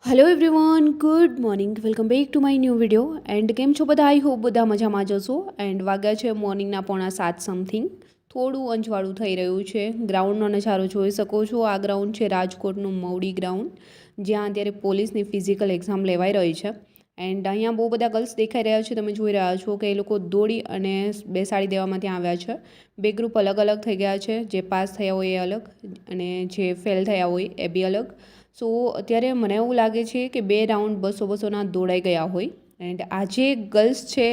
Hello everyone, good morning. Welcome back to my new video. And કેમ છો બધા? I hope બધા મજામાં જશો. એન્ડ વાગ્યા છે મોર્નિંગના 6:45 સમથિંગ. થોડું અંજવાળું થઈ રહ્યું છે. ગ્રાઉન્ડનો નજારો જોઈ શકો છો. આ ગ્રાઉન્ડ છે રાજકોટનું મવડી ગ્રાઉન્ડ, જ્યાં અત્યારે પોલીસની ફિઝિકલ એક્ઝામ લેવાઈ રહી છે. એન્ડ અહીંયા બહુ બધા ગર્લ્સ દેખાઈ રહ્યા છે. તમે જોઈ રહ્યા છો કે એ લોકો દોડી અને બેસાડી દેવામાં ત્યાં આવ્યા છે. બે ગ્રુપ અલગ અલગ થઈ ગયા છે. જે પાસ થયા હોય એ અલગ અને જે ફેલ થયા હોય એ બી અલગ. સો અત્યારે મને એવું લાગે છે કે 2 રાઉન્ડ 200-200ના દોડાઈ ગયા હોય. એન્ડ આજે ગર્લ્સ છે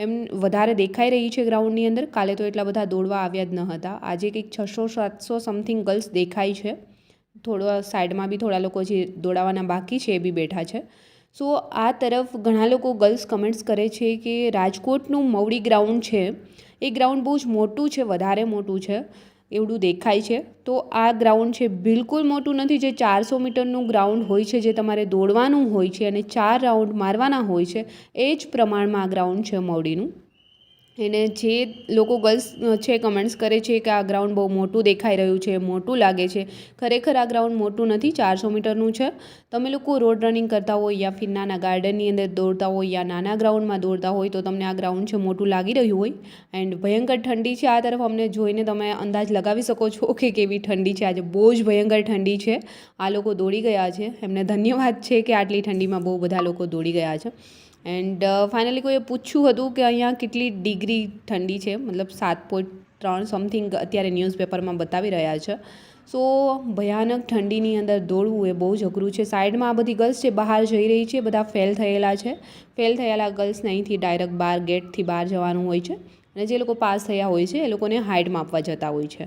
એમ વધારે દેખાઈ રહી છે ગ્રાઉન્ડની અંદર. કાલે તો એટલા બધા દોડવા આવ્યા જ ન હતા. આજે કંઈક 600-700 સમથિંગ ગર્લ્સ દેખાય છે. થોડા સાઈડમાં બી થોડા લોકો જે દોડાવવાના બાકી છે એ બી બેઠા છે. સો આ તરફ ઘણા લોકો ગર્લ્સ કમેન્ટ્સ કરે છે કે રાજકોટનું મવડી ગ્રાઉન્ડ છે એ ગ્રાઉન્ડ બહુ જ મોટું છે, વધારે મોટું છે એવડું દેખાય છે. તો આ ગ્રાઉન્ડ છે બિલકુલ મોટું નથી. જે 400 મીટરનું ગ્રાઉન્ડ હોય છે, જે તમારે દોડવાનું હોય છે અને 4 રાઉન્ડ મારવાના હોય છે, એ જ પ્રમાણમાં આ ગ્રાઉન્ડ છે મવડીનું. અને જે લોકો ગર્લ્સ છે કમેન્ટ્સ કરે છે કે આ ગ્રાઉન્ડ બહુ મોટું દેખાઈ રહ્યું છે, મોટું લાગે છે, ખરેખર આ ગ્રાઉન્ડ મોટું નથી. 400 મીટરનું છે. તમે લોકો રોડ રનિંગ કરતા હોય યા ફિર નાના ગાર્ડનની અંદર દોડતા હોય યા નાના ગ્રાઉન્ડમાં દોડતા હોય તો તમને આ ગ્રાઉન્ડ છે મોટું લાગી રહ્યું હોય. એન્ડ ભયંકર ઠંડી છે. આ તરફ અમને જોઈને તમે અંદાજ લગાવી શકો છો કે કેવી ઠંડી છે. આજે બહુ જ ભયંકર ઠંડી છે. આ લોકો દોડી ગયા છે, એમને ધન્યવાદ છે કે આટલી ઠંડીમાં બહુ બધા લોકો દોડી ગયા છે. એન્ડ ફાઇનલી કોઈએ પૂછ્યું હતું કે અહીંયા કેટલી ડિગ્રી ઠંડી છે, મતલબ 7.3 સમથિંગ અત્યારે ન્યૂઝપેપરમાં બતાવી રહ્યા છે. સો ભયાનક ઠંડીની અંદર દોડવું એ બહુ જ અઘરું છે. સાઈડમાં આ બધી ગર્લ્સ છે બહાર જઈ રહી છે, બધા ફેલ થયેલા છે. ફેલ થયેલા ગર્લ્સને અહીંથી ડાયરેક્ટ બહાર ગેટથી બહાર જવાનું હોય છે અને જે લોકો પાસ થયા હોય છે એ લોકોને હાઇટમાં આપવા જતા હોય છે.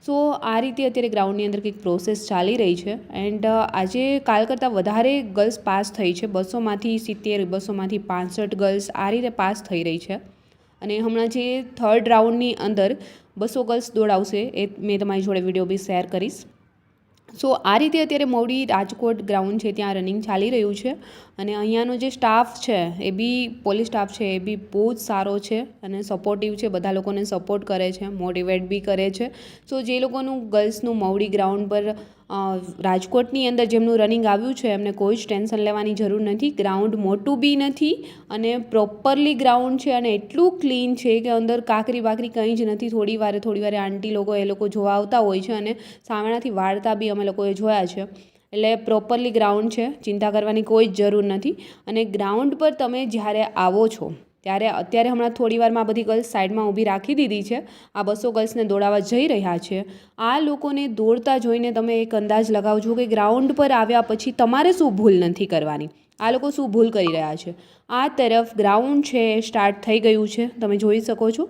સો આ રીતે અત્યારે ગ્રાઉન્ડની અંદર કંઈક પ્રોસેસ ચાલી રહી છે. એન્ડ આજે કાલ કરતાં વધારે ગર્લ્સ પાસ થઈ છે. 200માંથી 70, 200માંથી 65 ગર્લ્સ આ રીતે પાસ થઈ રહી છે. અને હમણાં જે થર્ડ રાઉન્ડની અંદર 200 ગર્લ્સ દોડાવશે એ મેં તમારી જોડે વિડીયો બી શેર કરીશ. સો આ રીતે અત્યારે મવડી રાજકોટ ગ્રાઉન્ડ છે ત્યાં રનિંગ ચાલી રહ્યું છે. અને અહીંયાનો જે સ્ટાફ છે એ બી પોલીસ સ્ટાફ છે એ બી બહુ જ સારો છે અને સપોર્ટિવ છે. બધા લોકોને સપોર્ટ કરે છે, મોટિવેટ બી કરે છે. સો જે લોકોનું ગર્લ્સનું મવડી ગ્રાઉન્ડ પર રાજકોટની અંદર જેમનું રનિંગ આવ્યું છે એમને કોઈ જ ટેન્શન લેવાની જરૂર નથી. ગ્રાઉન્ડ મોટું બી નથી અને પ્રોપરલી ગ્રાઉન્ડ છે અને એટલું ક્લીન છે કે અંદર કાકરી બાકરી કંઈ જ નથી. થોડી વારે આંટી લોકો એ લોકો જોવા આવતા હોય છે અને સામેનાથી વાળતા બી અમે લોકોએ જોયા છે. એટલે પ્રોપરલી ગ્રાઉન્ડ છે, ચિંતા કરવાની કોઈ જ જરૂર નથી. અને ગ્રાઉન્ડ પર તમે જ્યારે આવો છો ત્યારે અત્યારે હમણાં થોડી વારમાં આ બધી ગર્લ્સ સાઈડમાં ઊભી રાખી દીધી છે. આ 200 ગર્લ્સને દોડાવવા જઈ રહ્યા છે. આ લોકોને દોડતા જોઈને તમે એક અંદાજ લગાવજો કે ગ્રાઉન્ડ પર આવ્યા પછી તમારે શું ભૂલ નથી કરવાની. આ લોકો શું ભૂલ કરી રહ્યા છે. આ તરફ ગ્રાઉન્ડ છે સ્ટાર્ટ થઈ ગયું છે, તમે જોઈ શકો છો.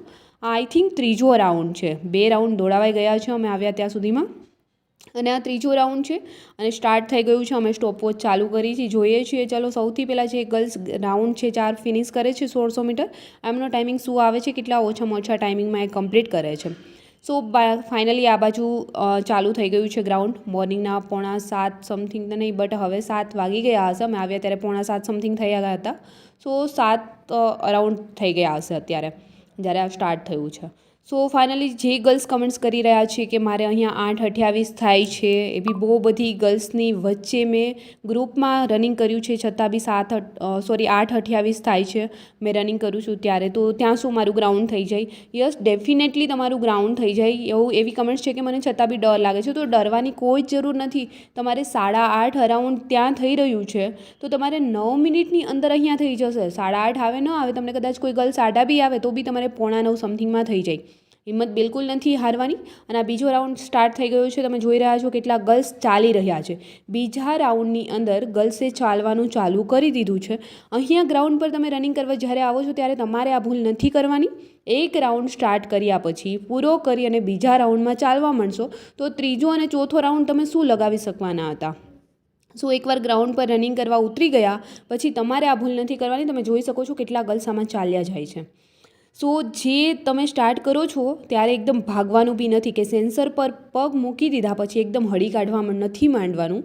આઈ થિંક ત્રીજો રાઉન્ડ છે. 2 રાઉન્ડ દોડાવાઈ ગયા છે અમે આવ્યા ત્યાં સુધીમાં અને આ ત્રીજો રાઉન્ડ છે અને સ્ટાર્ટ થઈ ગયું છે. અમે સ્ટોપવોચ ચાલુ કરી છે, જોઈએ છીએ. ચલો સૌથી પહેલાં જે ગર્લ્સ રાઉન્ડ છે 4 ફિનિશ કરે છે 1600 મીટર, એમનો ટાઈમિંગ શું આવે છે, કેટલા ઓછામાં ઓછા ટાઈમિંગમાં એ કમ્પ્લીટ કરે છે. સો ફાઇનલી આ બાજુ ચાલુ થઈ ગયું છે ગ્રાઉન્ડ. મોર્નિંગના 6:45 સમથિંગ તો નહીં બટ હવે 7 વાગી ગયા હશે. અમે આવ્યા ત્યારે 6:45 સમથિંગ થઈ ગયા હતા. સો 7 અરાઉન્ડ થઈ ગયા હશે અત્યારે જ્યારે આ સ્ટાર્ટ થયું છે. સો ફાઇનલી જે ગર્લ્સ કમેન્ટ્સ કરી રહ્યા છે કે મારે અહીંયા 8:28 થાય છે, એ બી બહુ બધી ગર્લ્સની વચ્ચે મેં ગ્રુપમાં રનિંગ કર્યું છે છતાં બી 8:28 થાય છે મેં રનિંગ કરું છું ત્યારે. તો ત્યાં શું મારું ગ્રાઉન્ડ થઈ જાય? યસ, ડેફિનેટલી તમારું ગ્રાઉન્ડ થઈ જાય એવી કમેન્ટ્સ છે કે મને છતાં બી ડર લાગે છે. તો ડરવાની કોઈ જ જરૂર નથી. તમારે 8:30 અરાઉન્ડ ત્યાં થઈ રહ્યું છે તો તમારે 9 મિનિટની અંદર અહીંયા થઈ જશે. 8:30 આવે ન આવે, તમને કદાચ કોઈ ગર્લ્સ આડા બી આવે તો બી તમારે 8:45 સમથિંગમાં થઈ જાય. હિંમત બિલકુલ નથી હારવાની. અને આ બીજો રાઉન્ડ સ્ટાર્ટ થઈ ગયો છે. તમે જોઈ રહ્યા છો કેટલા ગર્લ્સ ચાલી રહ્યા છે. બીજા રાઉન્ડની અંદર ગર્લ્સે ચાલવાનું ચાલુ કરી દીધું છે. અહીંયા ગ્રાઉન્ડ પર તમે રનિંગ કરવા જ્યારે આવો છો ત્યારે તમારે આ ભૂલ નથી કરવાની. એક રાઉન્ડ સ્ટાર્ટ કર્યા પછી પૂરો કરી અને બીજા રાઉન્ડમાં ચાલવા માંડશો તો ત્રીજો અને ચોથો રાઉન્ડ તમે શું લગાવી શકવાના હતા? સો એકવાર ગ્રાઉન્ડ પર રનિંગ કરવા ઉતરી ગયા પછી તમારે આ ભૂલ નથી કરવાની. તમે જોઈ શકો છો કેટલા ગર્લ્સ આમાં ચાલ્યા જાય છે. સો જે તમે સ્ટાર્ટ કરો છો ત્યારે એકદમ ભાગવાનું બી નથી કે સેન્સર પર પગ મૂકી દીધા પછી એકદમ હળી કાઢવામાં નથી માંડવાનું.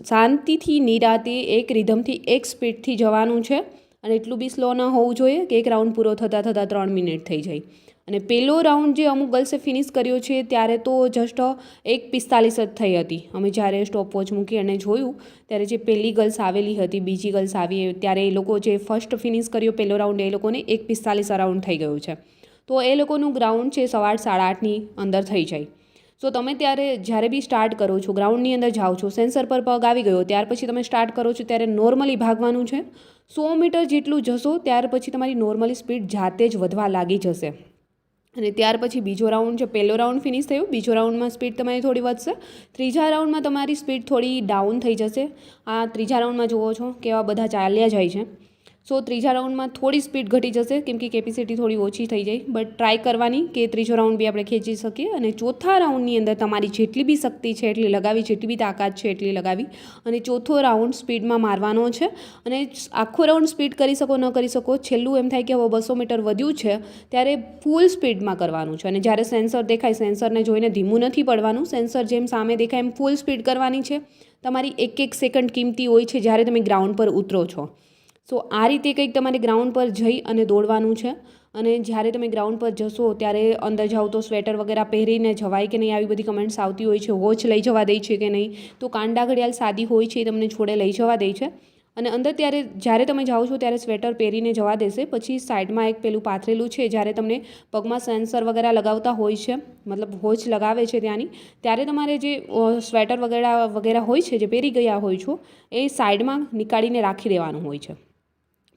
શાંતિથી નિરાતે એક રિધમથી એક સ્પીડથી જવાનું છે અને એટલું બી સ્લો ન હોવું જોઈએ કે એક રાઉન્ડ પૂરો થતાં 3 મિનિટ થઈ જાય. અને પહેલો રાઉન્ડ જે અમુક ગર્લ્સે ફિનિશ કર્યો છે ત્યારે તો જસ્ટ 1:45 જ થઈ હતી. અમે જ્યારે સ્ટોપ વોચ મૂકી અને જોયું ત્યારે જે પહેલી ગર્લ્સ આવેલી હતી, બીજી ગર્લ્સ આવી, ત્યારે એ લોકો જે ફર્સ્ટ ફિનિશ કર્યો પહેલો રાઉન્ડ, એ લોકોને 1:45 અરાઉન્ડ થઈ ગયું છે. તો એ લોકોનું ગ્રાઉન્ડ છે 8:30ની અંદર થઈ જાય. સો તમે ત્યારે જ્યારે બી સ્ટાર્ટ કરો છો, ગ્રાઉન્ડની અંદર જાઓ છો, સેન્સર પર પગ આવી ગયો, ત્યાર પછી તમે સ્ટાર્ટ કરો છો ત્યારે નોર્મલી ભાગવાનું છે. 100 મીટર જેટલું જશો ત્યાર પછી તમારી નોર્મલી સ્પીડ જાતે જ વધવા લાગી જશે. અને ત્યાર પછી બીજો રાઉન્ડ છે, પહેલો રાઉન્ડ ફિનિશ થયો, બીજો રાઉન્ડમાં સ્પીડ તમારી થોડી વધશે, ત્રીજા રાઉન્ડમાં તમારી સ્પીડ થોડી ડાઉન થઈ જશે. આ ત્રીજા રાઉન્ડમાં જુઓ છો કેવા બધા ચાલ્યા જાય છે. સો ત્રીજા રાઉન્ડમાં થોડી સ્પીડ ઘટી જશે કેમ કે કેપેસિટી થોડી ઓછી થઈ જાય, બટ ટ્રાય કરવાની કે ત્રીજો રાઉન્ડ બી આપણે ખેંચી શકીએ. અને ચોથા રાઉન્ડની અંદર તમારી જેટલી બી શક્તિ છે એટલી લગાવી, જેટલી બી તાકાત છે એટલી લગાવી અને ચોથો રાઉન્ડ સ્પીડમાં મારવાનો છે. અને આખો રાઉન્ડ સ્પીડ કરી શકો ન કરી શકો, છેલ્લું એમ થાય કે હવે 200 મીટર વધ્યું છે ત્યારે ફૂલ સ્પીડમાં કરવાનું છે. અને જ્યારે સેન્સર દેખાય, સેન્સરને જોઈને ધીમું નથી પડવાનું, સેન્સર જેમ સામે દેખાય એમ ફૂલ સ્પીડ કરવાની છે. તમારી એક સેકન્ડ કિંમતી હોય છે જ્યારે તમે ગ્રાઉન્ડ પર ઉતરો છો. સો આ રીતે કંઈક તમારે ગ્રાઉન્ડ પર જઈ અને દોડવાનું છે. અને જ્યારે તમે ગ્રાઉન્ડ પર જશો ત્યારે અંદર જાઓ તો સ્વેટર વગેરે પહેરીને જવાય કે નહીં, આવી બધી કમેન્ટ્સ આવતી હોય છે. વોચ લઈ જવા દે છે કે નહીં, તો કાંડા ઘડિયાળ સાદી હોય છે એ તમને છોડે લઈ જવા દે છે. અને અંદર ત્યારે જ્યારે તમે જાઓ છો ત્યારે સ્વેટર પહેરીને જવા દેશે. પછી સાઈડમાં એક પેલું પાથરેલું છે, જ્યારે તમને પગમાં સેન્સર વગેરે લગાવતા હોય છે, મતલબ વોચ લગાવે છે ત્યાંની, ત્યારે તમારે જે સ્વેટર વગેરે હોય છે જે પહેરી ગયા હોય છો એ સાઈડમાં નીકાળીને રાખી દેવાનું હોય છે.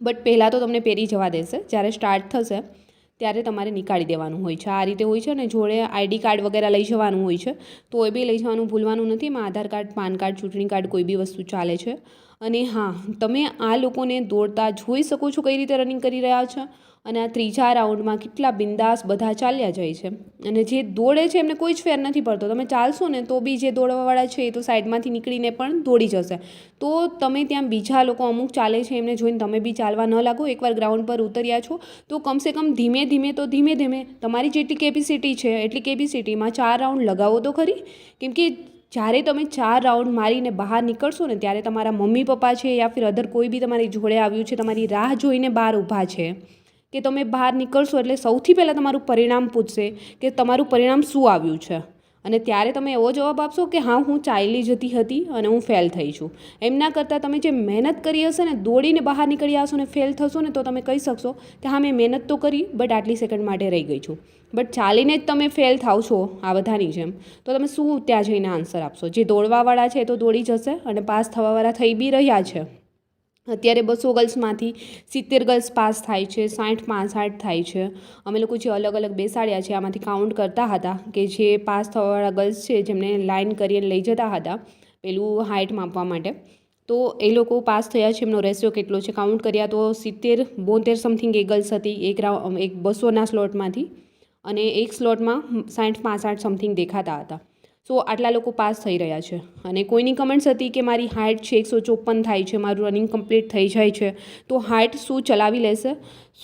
બટ પહેલાં તો તમને પહેરી જવા દેશે, જ્યારે સ્ટાર્ટ થશે ત્યારે તમારે નીકાળી દેવાનું હોય છે. આ રીતે હોય છે. અને જોડે આઈડી કાર્ડ વગેરે લઈ જવાનું હોય છે, તો એ બી લઈ જવાનું ભૂલવાનું નથી. એમાં આધાર કાર્ડ, પાન કાર્ડ, ચૂંટણી કાર્ડ કોઈ બી વસ્તુ ચાલે છે. અને હા, તમે આ લોકોને દોડતા જોઈ શકો છો કઈ રીતે રનિંગ કરી રહ્યા છે. અને આ ત્રીજા રાઉન્ડમાં કેટલા બિંદાસ બધા ચાલ્યા જાય છે. અને જે દોડે છે એમને કોઈ જ ફેર નથી પડતો. તમે ચાલશો ને તો બી જે દોડવાવાળા છે એ તો સાઈડમાંથી નીકળીને પણ દોડી જશે. તો તમે ત્યાં બીજા લોકો અમુક ચાલે છે એમને જોઈને તમે બી ચાલવા ન લાગો. એકવાર ગ્રાઉન્ડ પર ઉતર્યા છો તો કમસે કમ ધીમે ધીમે તમારી જેટલી કેપેસિટી છે એટલી કેપેસિટીમાં 4 રાઉન્ડ લગાવો તો ખરી. કેમ કે જ્યારે તમે 4 રાઉન્ડ મારીને બહાર નીકળશો ને ત્યારે તમારા મમ્મી પપ્પા છે યા ફિર અધર કોઈ બી તમારી જોડે આવ્યું છે, તમારી રાહ જોઈને બહાર ઊભા છે કે તમે બહાર નીકળશો એટલે સૌથી પહેલાં તમારું પરિણામ પૂછશે કે તમારું પરિણામ શું આવ્યું છે. અને ત્યારે તમે એવો જવાબ આપશો કે હા, હું ચાલી જતી હતી અને હું ફેલ થઈ છું. એમના કરતાં તમે જે મહેનત કરી હશે ને, દોડીને બહાર નીકળી આવશો ને ફેલ થશો ને, તો તમે કહી શકશો કે હા, મેં મહેનત તો કરી બટ આટલી સેકન્ડ માટે રહી ગઈ છું. બટ ચાલીને જ તમે ફેલ થાવ છો આ બધાની જેમ, તો તમે શું ત્યાં જઈને આન્સર આપશો? જે દોડવાવાળા છે એ તો દોડી જશે અને પાસ થવાવાળા થઈ બી રહ્યા છે. અત્યારે 200 ગર્લ્સમાંથી 70 ગર્લ્સ પાસ થાય છે, 60-65 થાય છે. અમે લોકો જે અલગ અલગ બેસાડ્યા છે આમાંથી કાઉન્ટ કરતા હતા કે જે પાસ થવાવાળા ગર્લ્સ છે જેમને લાઇન કરીને લઈ જતા હતા પેલું હાઇટ માપવા માટે, તો એ લોકો પાસ થયા છે. એમનો રેશિયો કેટલો છે કાઉન્ટ કર્યા તો 70-72 સમથિંગ એ ગર્લ્સ હતી એક 200ના સ્લોટમાંથી. અને એક સ્લોટમાં 60-65 સમથિંગ દેખાતા હતા. સો આટલા લોકો પાસ થઈ રહ્યા છે. અને કોઈની કમેન્ટ્સ હતી કે મારી હાઇટ છે 154 થાય છે, મારું રનિંગ કમ્પ્લીટ થઈ જાય છે, તો હાઇટ શું ચલાવી લેશે?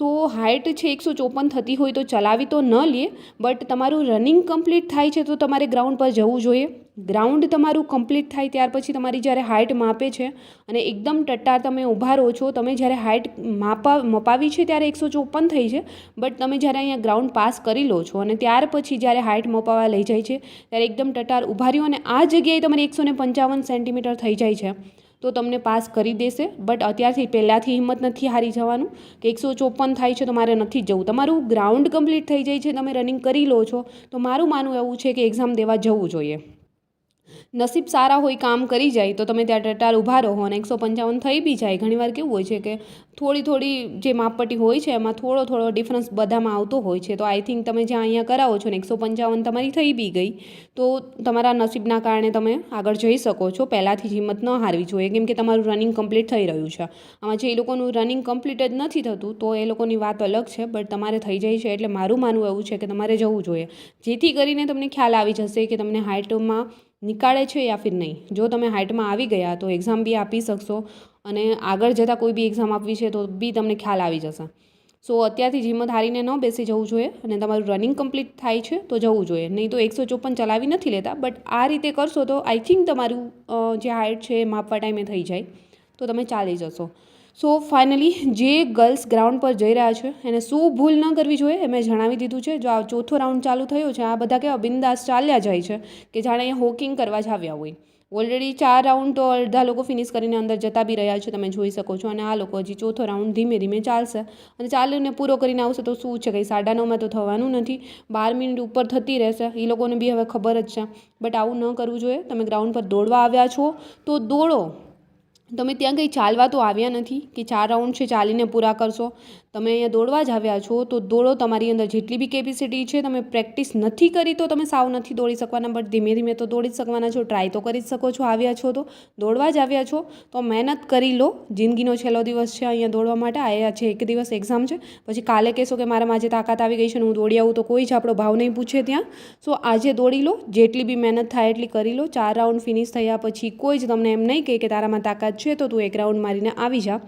સો હાઇટ છે 154 થતી હોય તો ચલાવી તો ન લે, બટ તમારું રનિંગ કમ્પ્લીટ થાય છે તો તમારે ગ્રાઉન્ડ પર જવું જોઈએ. ગ્રાઉન્ડ તમારું કમ્પ્લીટ થાય ત્યાર પછી તમારી જ્યારે હાઇટ માપે છે અને એકદમ ટટ્ટાર તમે ઊભા રહો છો, તમે જ્યારે હાઇટ મપાવી છે ત્યારે 154 થઈ છે, બટ તમે જ્યારે અહીંયા ગ્રાઉન્ડ પાસ કરી લો છો અને ત્યાર પછી જ્યારે હાઇટ મપાવવા લઈ જાય છે ત્યારે એકદમ ટટ્ટાર ઊભા રહ્યો અને આ જગ્યાએ તમારી 155 સેન્ટીમીટર થઈ જાય છે તો તમને પાસ કરી દેશે. બટ અત્યારથી પહેલાંથી હિંમત નથી હારી જવાનું કે 154 થાય છે તો મારે નથી જવું. તમારું ગ્રાઉન્ડ કમ્પ્લીટ થઈ જાય છે, તમે રનિંગ કરી લો છો, તો મારું માનવું એવું છે કે એક્ઝામ દેવા જવું જોઈએ. નસીબ સારા હોય, કામ કરી જાય તો તમે ત્યાં ટટાર ઊભા રહો અને 155 થઈ બી જાય. ઘણીવાર કેવું હોય છે કે થોડી જે માપપટ્ટી હોય છે એમાં થોડો ડિફરન્સ બધામાં આવતો હોય છે. તો આઈ થિંક તમે જ્યાં અહીંયા કરાવો છો ને 155 તમારી થઈ બી ગઈ તો તમારા નસીબના કારણે તમે આગળ જઈ શકો છો. પહેલાંથી જ હિંમત ન હારવી જોઈએ કેમ કે તમારું રનિંગ કમ્પ્લીટ થઈ રહ્યું છે. આમાં જે એ લોકોનું રનિંગ કમ્પ્લીટ જ નથી થતું તો એ લોકોની વાત અલગ છે, બટ તમારે થઈ જાય છે એટલે મારું માનવું એવું છે કે તમારે જવું જોઈએ, જેથી કરીને તમને ખ્યાલ આવી જશે કે તમને હાઇટમાં નિકાળે છે યા ફિર નહીં. જો તમે હાઇટમાં આવી ગયા તો એક્ઝામ બી આપી શકશો અને આગળ જતાં કોઈ બી એક્ઝામ આપવી છે તો બી તમને ખ્યાલ આવી જશે. સો અત્યારથી હિંમત હારીને ન બેસી જવું જોઈએ અને તમારું રનિંગ કમ્પ્લીટ થાય છે તો જવું જોઈએ, નહીં તો 154 ચલાવી નથી લેતા. બટ આ રીતે કરશો તો આઈ થિંક તમારું જે હાઇટ છે એ માપવા ટાઈમે થઈ જાય તો તમે ચાલી જશો. સો ફાઇનલી જે ગર્લ્સ ગ્રાઉન્ડ પર જઈ રહ્યા છે એને શું ભૂલ ન કરવી જોઈએ એ મેં જણાવી દીધું છે. જો આ ચોથો રાઉન્ડ ચાલુ થયો છે, આ બધા કેવા બિંદાસ ચાલ્યા જાય છે કે જાણે અહીંયા હોકિંગ કરવા જ આવ્યા હોય. ઓલરેડી 4 રાઉન્ડ તો અડધા લોકો ફિનિશ કરીને અંદર જતા બી રહ્યા છે, તમે જોઈ શકો છો. અને આ લોકો હજી ચોથો રાઉન્ડ ધીમે ધીમે ચાલશે અને ચાલીને પૂરો કરીને આવશે તો શું છે, કંઈ 9:30 તો થવાનું નથી, 12 મિનિટ ઉપર થતી રહેશે. એ લોકોને બી હવે ખબર જ છે. બટ આવું ન કરવું જોઈએ. તમે ગ્રાઉન્ડ પર દોડવા આવ્યા છો તો દોડો. તમે ત્યાં કંઈ ચાલવા તો આવ્યા નથી કે 4 રાઉન્ડ છે ચાલીને પૂરા કરશો. તમે અહીંયા દોડવા જ આવ્યા છો તો દોડો. તમારી અંદર જેટલી બી કેપેસિટી છે, તમે પ્રેક્ટિસ નથી કરી તો તમે સાવ નથી દોડી શકવાના, બટ ધીમે ધીમે તો દોડી જ શકવાના છો. ટ્રાય તો કરી જ શકો છો. આવ્યા છો તો દોડવા જ આવ્યા છો તો મહેનત કરી લો. જિંદગીનો છેલ્લો દિવસ છે અહીંયા દોડવા માટે. આવ્યા છે, એક દિવસ એક્ઝામ છે, પછી કાલે કહેશો કે મારામાં આજે તાકાત આવી ગઈ છે ને હું દોડી આવું તો કોઈ જ આપણો ભાવ નહીં પૂછે ત્યાં. સો આજે દોડી લો, જેટલી બી મહેનત થાય એટલી કરી લો. 4 રાઉન્ડ ફિનિશ થયા પછી કોઈ જ તમને એમ નહીં કહે કે તારામાં તાકાત છે તો તું એક રાઉન્ડ મારીને આવી જા.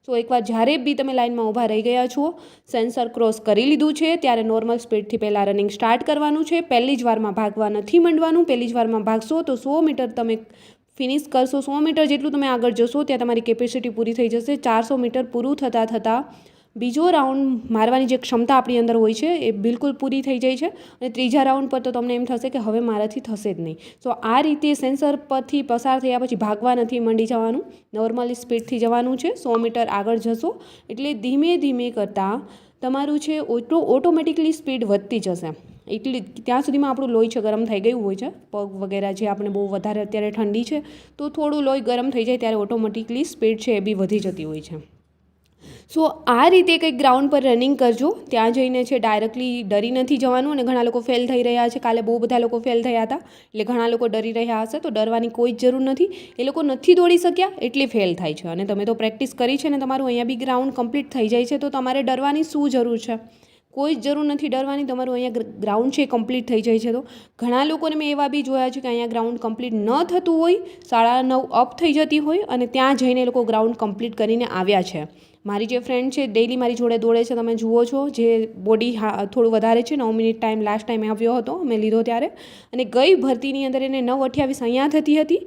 સો એકવાર જ્યારે બી તમે લાઇનમાં ઊભા રહી ગયા છો, સેન્સર ક્રોસ કરી લીધું છે, ત્યારે નોર્મલ સ્પીડથી પહેલાં રનિંગ સ્ટાર્ટ કરવાનું છે. પહેલી જ વારમાં ભાગવા નથી માંડવાનું. પહેલી જ વારમાં ભાગશો તો 100 મીટર તમે ફિનિશ કરશો. 100 મીટર જેટલું તમે આગળ જશો ત્યાં તમારી કેપેસિટી પૂરી થઈ જશે. 400 મીટર પૂરું થતાં બીજો રાઉન્ડ મારવાની જે ક્ષમતા આપણી અંદર હોય છે એ બિલકુલ પૂરી થઈ જાય છે. અને ત્રીજા રાઉન્ડ પર તો તમને એમ થશે કે હવે મારાથી થશે જ નહીં. સો આ રીતે સેન્સર પરથી પસાર થયા પછી ભાગવા નથી મંડી જવાનું, નોર્મલી સ્પીડથી જવાનું છે. 100 મીટર આગળ જશો એટલે ધીમે ધીમે કરતાં તમારું છે ઓટોમેટિકલી સ્પીડ વધતી જશે. એટલે ત્યાં સુધીમાં આપણું લોહી છે ગરમ થઈ ગયું હોય છે. પગ વગેરે જે આપણે બહુ વધારે અત્યારે ઠંડી છે તો થોડું લોહી ગરમ થઈ જાય ત્યારે ઓટોમેટિકલી સ્પીડ છે એ બી વધી જતી હોય છે. સો આ રીતે કંઈક ગ્રાઉન્ડ પર રનિંગ કરજો. ત્યાં જઈને છે ડાયરેક્ટલી ડરી નથી જવાનું. અને ઘણા લોકો ફેલ થઈ રહ્યા છે. કાલે બહુ બધા લોકો ફેલ થયા હતા એટલે ઘણા લોકો ડરી રહ્યા હશે. તો ડરવાની કોઈ જ જરૂર નથી. એ લોકો નથી દોડી શક્યા એટલે ફેલ થાય છે. અને તમે તો પ્રેક્ટિસ કરી છે ને તમારું અહીંયા બી ગ્રાઉન્ડ કમ્પ્લીટ થઈ જાય છે તો તમારે ડરવાની શું જરૂર છે? કોઈ જ જરૂર નથી ડરવાની. તમારું અહીંયા ગ્રાઉન્ડ છે એ કમ્પ્લીટ થઈ જાય છે. તો ઘણા લોકોને મેં એવા બી જોયા છે કે અહીંયા ગ્રાઉન્ડ કમ્પ્લીટ ન થતું હોય, 9:30 અપ થઈ જતી હોય અને ત્યાં જઈને એ લોકો ગ્રાઉન્ડ કમ્પ્લીટ કરીને આવ્યા છે. મારી જે ફ્રેન્ડ છે ડેઈલી મારી જોડે દોડે છે, તમે જુઓ છો, જે બોડી થોડું વધારે છે. 9 મિનિટ ટાઈમ લાસ્ટ ટાઈમે આવ્યો હતો મેં લીધો ત્યારે. અને ગઈ ભરતીની અંદર એને 9:28 અહીંયા થતી હતી.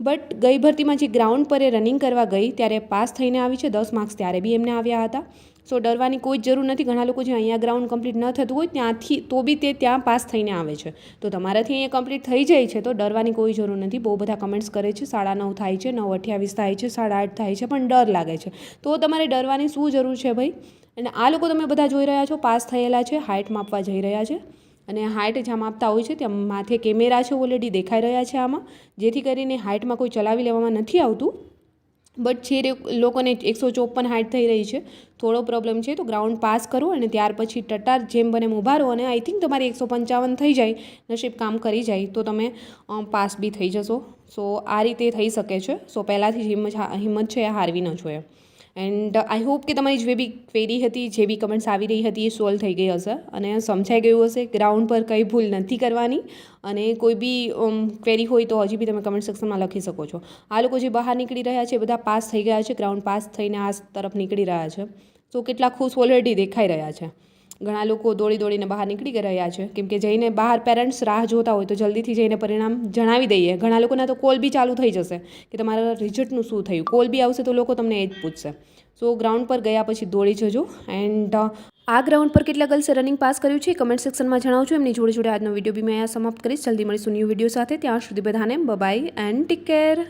બટ ગઈ ભરતીમાં જે ગ્રાઉન્ડ પર એ રનિંગ કરવા ગઈ ત્યારે પાસ થઈને આવી છે. 10 માર્ક્સ ત્યારે બી એમને આવ્યા હતા. સો ડરવાની કોઈ જ જરૂર નથી. ઘણા લોકો જે અહીંયા ગ્રાઉન્ડ કમ્પ્લીટ ન થતું હોય ત્યાંથી તો બી તે ત્યાં પાસ થઈને આવે છે. તો તમારાથી અહીંયા કમ્પ્લીટ થઈ જાય છે તો ડરવાની કોઈ જરૂર નથી. બહુ બધા કમેન્ટ્સ કરે છે 9:30 થાય છે, 9:28 થાય છે, 8:30 થાય છે, પણ ડર લાગે છે. તો તમારે ડરવાની શું જરૂર છે ભાઈ? અને આ લોકો તમે બધા જોઈ રહ્યા છો પાસ થયેલા છે, હાઇટ માપવા જઈ રહ્યા છે. અને હાઇટ જ્યાં માપતા હોય છે ત્યાં માથે કેમેરા છે ઓલરેડી દેખાઈ રહ્યા છે આમાં, જેથી કરીને હાઇટમાં કોઈ ચલાવી લેવામાં નથી આવતું. બટ જે લોકોને 154 હાઇટ થઈ રહી છે, થોડો પ્રોબ્લેમ છે તો ગ્રાઉન્ડ પાસ કરો અને ત્યાર પછી ટટાર જેમ બને ઉભા રહો. અને આઈ થિંક તમારી 155 થઈ જાય, નસીબ કામ કરી જાય તો તમે પાસ બી થઈ જશો. સો આ રીતે થઈ શકે છે. સો પહેલાંથી હિંમત છે એ હારવી ન જોઈએ. એન્ડ આઈ હોપ કે તમારી જે બી ક્વેરી હતી, જે બી કમેન્ટ્સ આવી રહી હતી એ સોલ્વ થઈ ગઈ હશે અને સમજાઈ ગયું હશે. ગ્રાઉન્ડ પર કંઈ ભૂલ નથી કરવાની. અને કોઈ બી ક્વેરી હોય તો હજી બી તમે કમેન્ટ સેક્શનમાં લખી શકો છો. આ લોકો જે બહાર નીકળી રહ્યા છે બધા પાસ થઈ ગયા છે, ગ્રાઉન્ડ પાસ થઈને આ તરફ નીકળી રહ્યા છે. સો કેટલા ખુશ ઓલરેડી દેખાઈ રહ્યા છે. ઘણા લોકો દોડીને બહાર નીકળી રહ્યા છે કેમ કે જઈને બહાર પેરેન્ટ્સ રાહ જોતા હોય તો જલ્દીથી જઈને પરિણામ જણાવી દઈએ. ઘણા લોકોના તો કોલ બી ચાલુ થઈ જશે કે તમારા રિઝલ્ટનું શું થયું. કોલ બી આવશે તો લોકો તમને એ જ પૂછશે. સો ગ્રાઉન્ડ પર ગયા પછી દોડી જજો. એન્ડ આ ગ્રાઉન્ડ પર કેટલા ગર્લ્સે રનિંગ પાસ કર્યું છે કમેન્ટ સેક્શનમાં જણાવજો. એમની જોડે આજનો વિડીયો બી મેં અહીંયા સમાપ્ત કરીશ. જલ્દી મળીશું ન્યૂ વિડીયો સાથે. ત્યાં સુધી બધાને બાય એન્ડ ટેક કેર.